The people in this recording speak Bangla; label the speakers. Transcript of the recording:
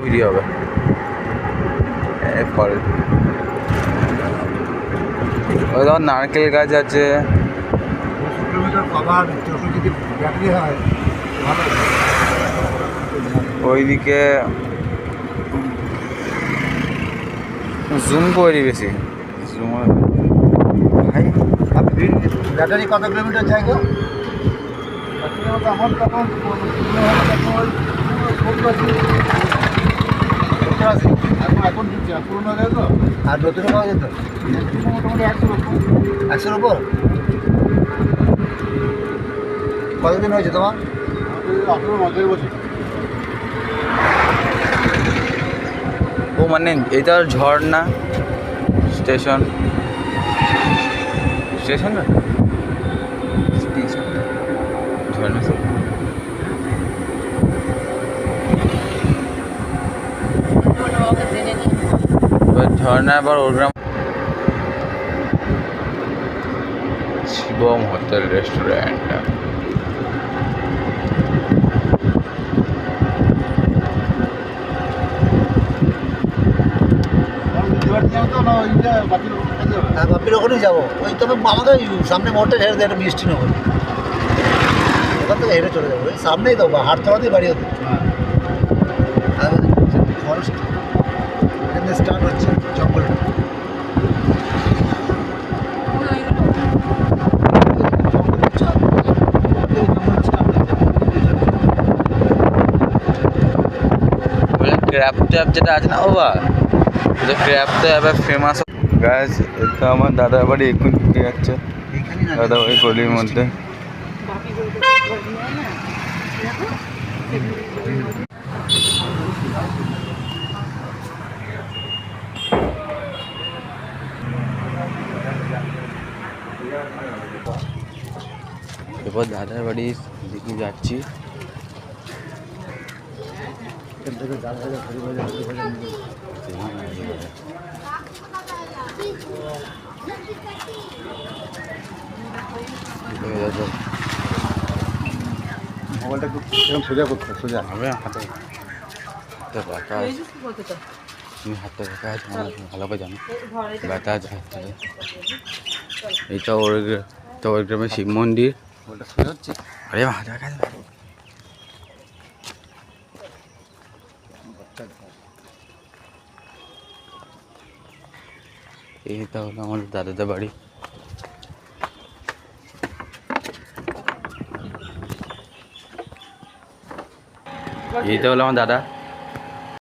Speaker 1: ভিডিও হবে পরে। ওই ধর নারকেল গাছ আছে। ওইদিকে জুম করি বেশি জুম।
Speaker 2: ভাই ব্যাটারি কত কিলোমিটার যায় গো? আমার তখন এখন পুরোনো যায় তো, আর নতুন পাওয়া যেত মোটামুটি 100-র উপর। কতদিন হয়েছে তোমার? 18-19 বছর।
Speaker 1: ও মানে এটা ঝর্ণা স্টেশন, স্টেশন না ঝর্ণা। ঝর্ণা আবার ওর গ্রাম। Shivam hotel restaurant.
Speaker 2: হ্যাঁ, বাপির ওখানেই যাবো। ওই তবে আমাকে সামনে মোড়টা ছেড়ে দেয়, একটা মিষ্টি নেবো, ওখান থেকে হেঁটে চলে যাবো। ওই সামনেই তো, হাটতলাতেই বাড়ি হতো। ফরেস্ট এখানে স্টার্ট হচ্ছে জঙ্গলটা।
Speaker 1: ক্র্যাব ট্যাব যেটা আছে না, ও বা ক্র্যাব তো এবার ফেমাস গাছ। এটা আমার দাদার বাড়ি এখন ঢুকে যাচ্ছে, দাদা ওই গলির মধ্যে। এবার দাদার বাড়ি দিকে যাচ্ছি।
Speaker 2: মোবাইলটা একটু সোজা করতে, সোজা
Speaker 1: হবে হাতে ব্যথা আছে, তুমি হাতে ব্যথা আছে আমার ভালো করে জানো, ব্যথা আছে হাতে। এটা ওর গ্রামে শিব মন্দির।
Speaker 2: মোবাইলটা সোজা হচ্ছে।
Speaker 1: আরে হাতে ব্যথা আছে। এইটা হলো আমাদের দাদাদের বাড়ি। এইটা হলো আমার দাদা।